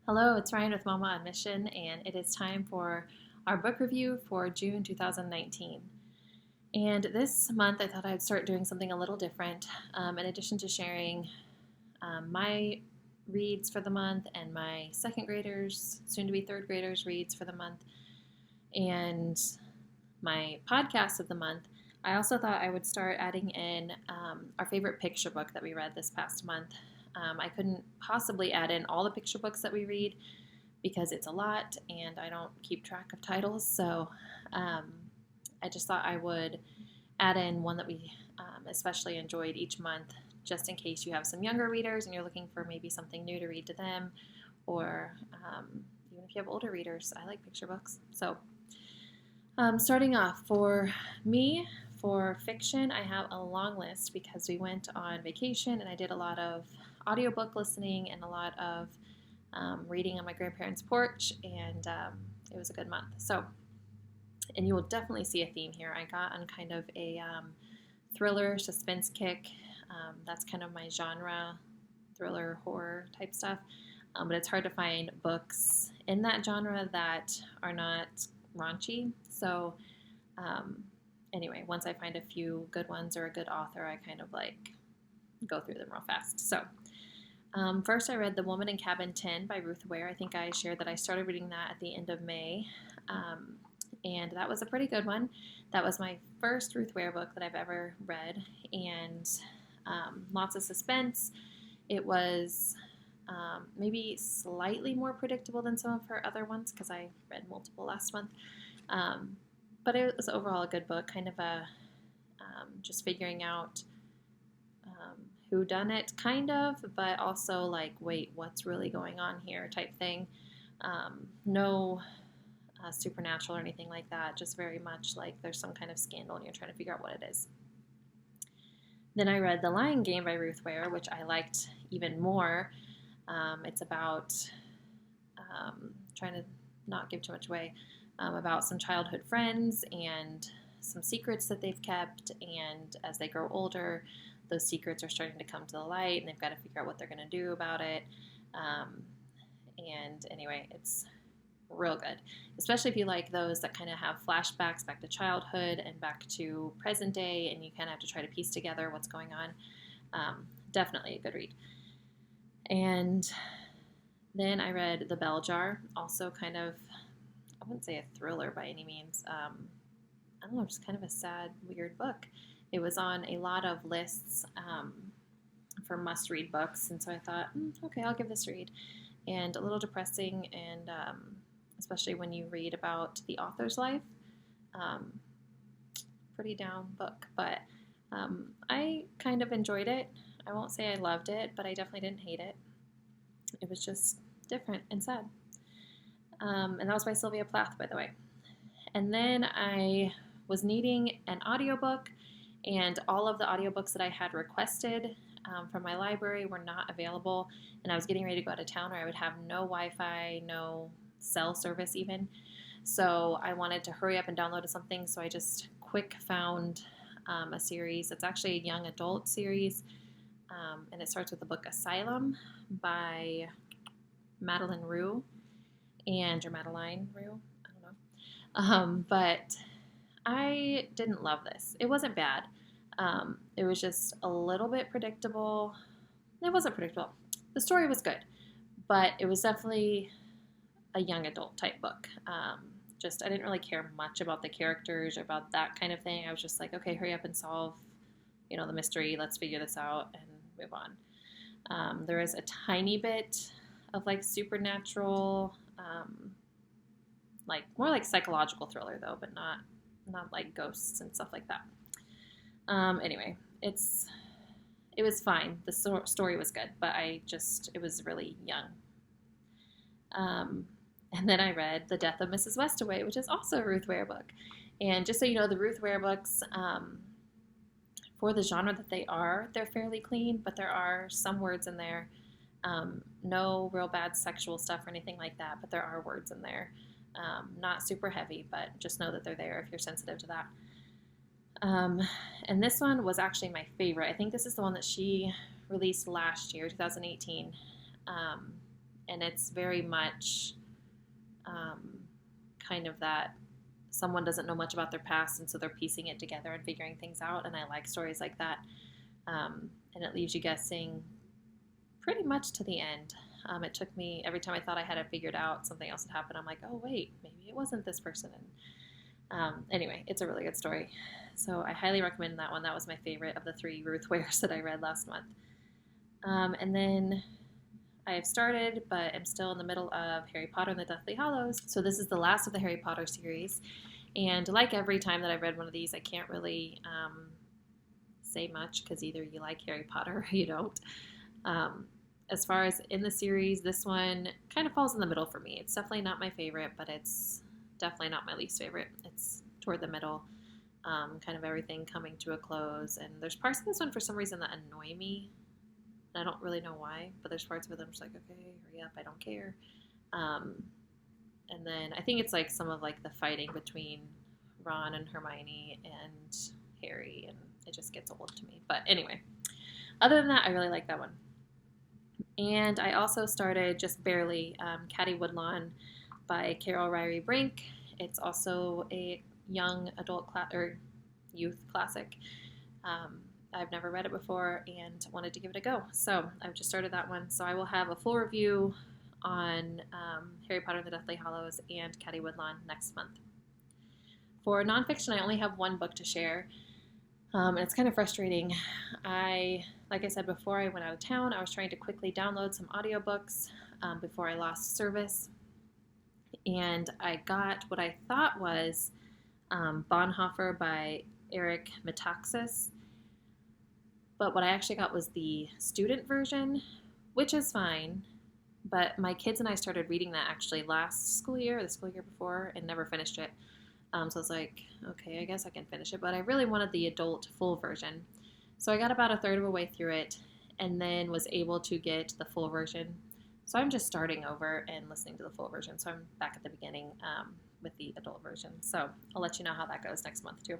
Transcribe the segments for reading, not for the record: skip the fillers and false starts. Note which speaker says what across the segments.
Speaker 1: Hello, it's Ryan with Mama on Mission, and it is time for our book review for June 2019. And this month, I thought I'd start doing something a little different. In addition to sharing my reads for the month and my second graders, soon to be third graders, reads for the month, and my podcast of the month, I also thought I would start adding in our favorite picture book that we read this past month. I couldn't possibly add in all the picture books that we read because it's a lot and I don't keep track of titles. So I just thought I would add in one that we especially enjoyed each month, just in case you have some younger readers and you're looking for maybe something new to read to them, or even if you have older readers. I like picture books. So starting off, for me, for fiction, I have a long list because we went on vacation and I did a lot of audiobook listening and a lot of reading on my grandparents' porch, and it was a good month. So, and you will definitely see a theme here. I got on kind of a thriller suspense kick. That's kind of my genre, thriller horror type stuff. But it's hard to find books in that genre that are not raunchy. So anyway, once I find a few good ones or a good author, I kind of like go through them real fast. So first I read The Woman in Cabin 10 by Ruth Ware. I think I shared that I started reading that at the end of May. And that was a pretty good one. That was my first Ruth Ware book that I've ever read. And lots of suspense. It was maybe slightly more predictable than some of her other ones because I read multiple last month. But it was overall a good book, kind of a just figuring out who done it, kind of, but also like, wait, what's really going on here type thing. No supernatural or anything like that, just very much like there's some kind of scandal and you're trying to figure out what it is. Then I read The Lying Game by Ruth Ware, which I liked even more. It's about, trying to not give too much away, about some childhood friends and some secrets that they've kept, and as they grow older, those secrets are starting to come to the light and they've got to figure out what they're going to do about it. And anyway, it's real good, especially if you like those that kind of have flashbacks back to childhood and back to present day, and you kind of have to try to piece together what's going on. Definitely a good read. And then I read The Bell Jar, also kind of, I wouldn't say a thriller by any means. I don't know, just kind of a sad, weird book. It was on a lot of lists for must-read books, and so I thought, okay, I'll give this a read. And a little depressing, and especially when you read about the author's life. Pretty down book, but I kind of enjoyed it. I won't say I loved it, but I definitely didn't hate it. It was just different and sad. And that was by Sylvia Plath, by the way. And then I was needing an audiobook, and all of the audiobooks that I had requested from my library were not available, and I was getting ready to go out of town, or I would have no Wi-Fi, no cell service even. So I wanted to hurry up and download something, so I just quick found a series. It's actually a young adult series, and it starts with the book Asylum by Madeline Rue, or Madeline Rue, I don't know. But I didn't love this. It wasn't bad. It was just a little bit predictable. It wasn't predictable. The story was good, but it was definitely a young adult type book. I didn't really care much about the characters or about that kind of thing. I was just like, okay, hurry up and solve, the mystery. Let's figure this out and move on. There is a tiny bit of like supernatural, more like psychological thriller though, but not like ghosts and stuff like that. Anyway, it was fine. The story was good, but it was really young. And then I read The Death of Mrs Westaway, which is also a Ruth Ware book. And just so you know, the Ruth Ware books, for the genre that they're fairly clean, but there are some words in there. No real bad sexual stuff or anything like that, but there are words in there. Not super heavy, but just know that they're there if you're sensitive to that. And this one was actually my favorite. I think this is the one that she released last year, 2018. and it's very much kind of that someone doesn't know much about their past, and so they're piecing it together and figuring things out, and I like stories like that. And it leaves you guessing pretty much to the end. It took me, every time I thought I had it figured out, something else had happened. I'm like, oh wait, maybe it wasn't this person. And anyway, it's a really good story. So I highly recommend that one. That was my favorite of the 3 Ruth Wares that I read last month. And then I have started, but I'm still in the middle of Harry Potter and the Deathly Hallows. So this is the last of the Harry Potter series. And like every time that I've read one of these, I can't really say much because either you like Harry Potter or you don't. As far as in the series, this one kind of falls in the middle for me. It's definitely not my favorite, but it's definitely not my least favorite. It's toward the middle, kind of everything coming to a close. And there's parts of this one for some reason that annoy me. And I don't really know why, but there's parts of it that I'm just like, okay, hurry up, I don't care. And then I think it's like some of like the fighting between Ron and Hermione and Harry, and it just gets old to me. But anyway, other than that, I really like that one. And I also started, just barely, Caddy Woodlawn by Carol Ryrie Brink. It's also a young adult or youth classic. I've never read it before and wanted to give it a go. So I've just started that one. So I will have a full review on Harry Potter and the Deathly Hallows and Caddy Woodlawn next month. For nonfiction, I only have one book to share. And it's kind of frustrating. Like I said before, I went out of town. I was trying to quickly download some audiobooks before I lost service. And I got what I thought was Bonhoeffer by Eric Metaxas. But what I actually got was the student version, which is fine. But my kids and I started reading that actually last school year, or the school year before, and never finished it. So I was like, okay, I guess I can finish it. But I really wanted the adult full version. So I got about a third of a way through it and then was able to get the full version. So I'm just starting over and listening to the full version. So I'm back at the beginning with the adult version. So I'll let you know how that goes next month too.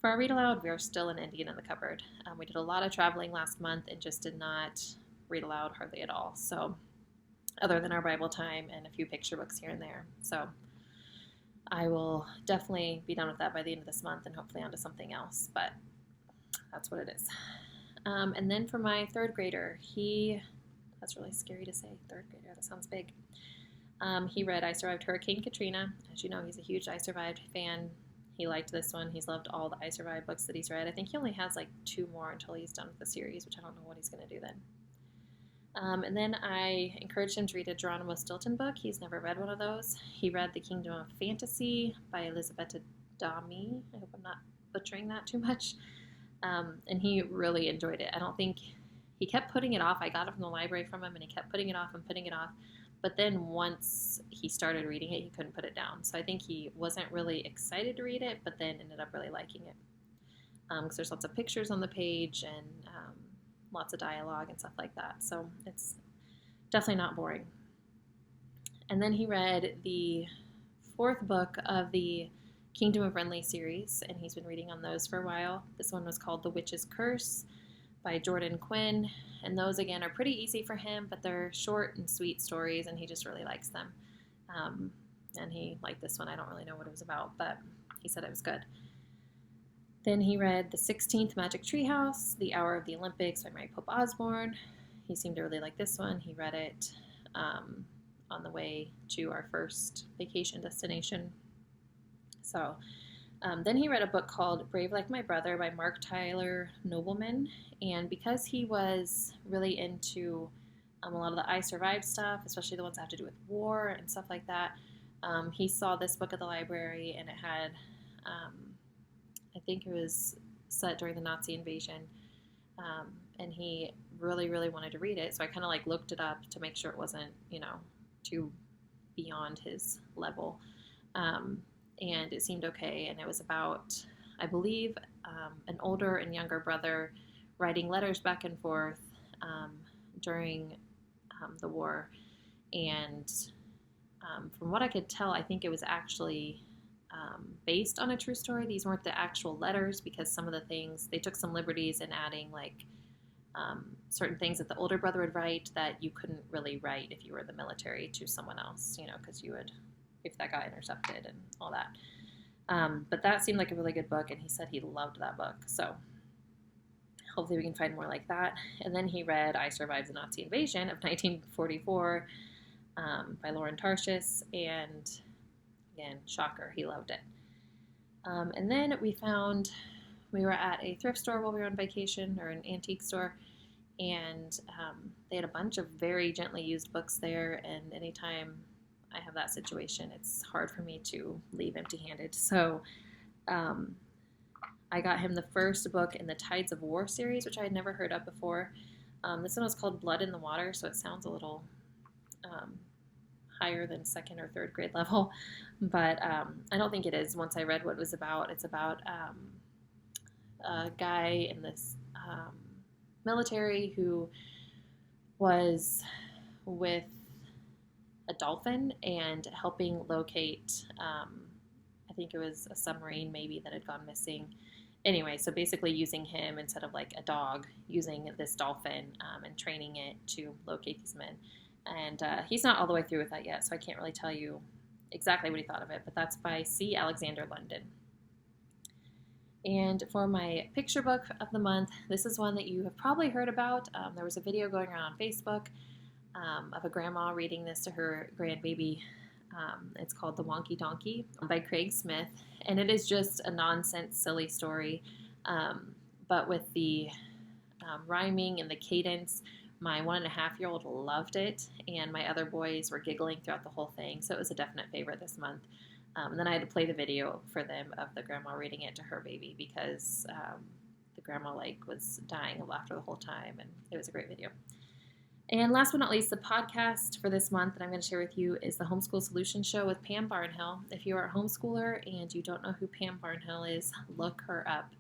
Speaker 1: For our read aloud, we are still an Indian in the cupboard. We did a lot of traveling last month and just did not read aloud hardly at all. So other than our Bible time and a few picture books here and there. So I will definitely be done with that by the end of this month and hopefully onto something else, but that's what it is. And then for my third grader, that's really scary to say, third grader, that sounds big. He read I Survived Hurricane Katrina. As you know, he's a huge I Survived fan. He liked this one. He's loved all the I Survived books that he's read. I think he only has like 2 more until he's done with the series, which I don't know what he's going to do then. And then I encouraged him to read a Geronimo Stilton book. He's never read one of those. He read The Kingdom of Fantasy by Elisabetta Dami. I hope I'm not butchering that too much. And he really enjoyed it. I don't think he kept putting it off. I got it from the library from him, and he kept putting it off and putting it off. But then once he started reading it, he couldn't put it down. So I think he wasn't really excited to read it, but then ended up really liking it. Because there's lots of pictures on the page and lots of dialogue and stuff like that. So it's definitely not boring. And then he read the 4th book of the Kingdom of Renly series, and he's been reading on those for a while. This one was called The Witch's Curse by Jordan Quinn, and those again are pretty easy for him, but they're short and sweet stories, and he just really likes them. And he liked this one. I don't really know what it was about, but he said it was good. Then he read the 16th Magic Treehouse, The Hour of the Olympics by Mary Pope Osborne. He seemed to really like this one. He read it on the way to our first vacation destination. So then he read a book called Brave Like My Brother by Mark Tyler Nobleman. And because he was really into a lot of the I Survived stuff, especially the ones that have to do with war and stuff like that, he saw this book at the library, and it had, I think it was set during the Nazi invasion, and he really, really wanted to read it. So I kind of like looked it up to make sure it wasn't, too beyond his level. And it seemed okay, and it was about, I believe, an older and younger brother writing letters back and forth during the war, and from what I could tell, I think it was actually based on a true story. These weren't the actual letters, because some of the things, they took some liberties in adding like certain things that the older brother would write that you couldn't really write if you were in the military to someone else, because you would, if that got intercepted and all that. But that seemed like a really good book, and he said he loved that book. So hopefully we can find more like that. And then he read I Survived the Nazi Invasion of 1944 by Lauren Tarshish, and again, shocker, he loved it. And then we were at a thrift store while we were on vacation, or an antique store, and they had a bunch of very gently used books there, and anytime I have that situation, it's hard for me to leave empty-handed. So I got him the first book in the Tides of War series, which I had never heard of before. This one was called Blood in the Water, so it sounds a little higher than second or third grade level, but I don't think it is. Once I read what it was about, it's about a guy in this military who was with a dolphin and helping locate, I think it was a submarine maybe that had gone missing. Anyway, so basically using him instead of like a dog, using this dolphin and training it to locate these men. And he's not all the way through with that yet, so I can't really tell you exactly what he thought of it, but that's by C. Alexander London. And for my picture book of the month, this is one that you have probably heard about. There was a video going around on Facebook of a grandma reading this to her grandbaby. It's called The Wonky Donkey by Craig Smith, and it is just a nonsense, silly story, but with the rhyming and the cadence, my 1.5-year-old loved it, and my other boys were giggling throughout the whole thing, so it was a definite favorite this month. And then I had to play the video for them of the grandma reading it to her baby because the grandma was dying of laughter the whole time, and it was a great video. And last but not least, the podcast for this month that I'm going to share with you is the Homeschool Solution Show with Pam Barnhill. If you are a homeschooler and you don't know who Pam Barnhill is, look her up.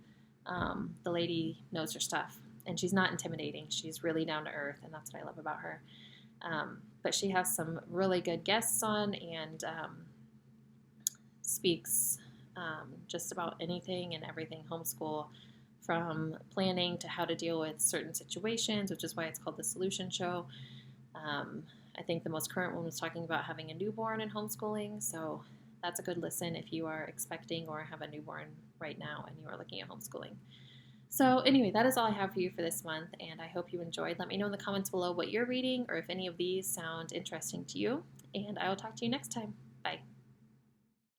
Speaker 1: The lady knows her stuff, and she's not intimidating. She's really down to earth, and that's what I love about her. But she has some really good guests on, and speaks just about anything and everything homeschool, from planning to how to deal with certain situations, which is why it's called the Solution Show. I think the most current one was talking about having a newborn and homeschooling, so that's a good listen if you are expecting or have a newborn right now and you are looking at homeschooling. So anyway, that is all I have for you for this month, and I hope you enjoyed. Let me know in the comments below what you're reading or if any of these sound interesting to you, and I will talk to you next time.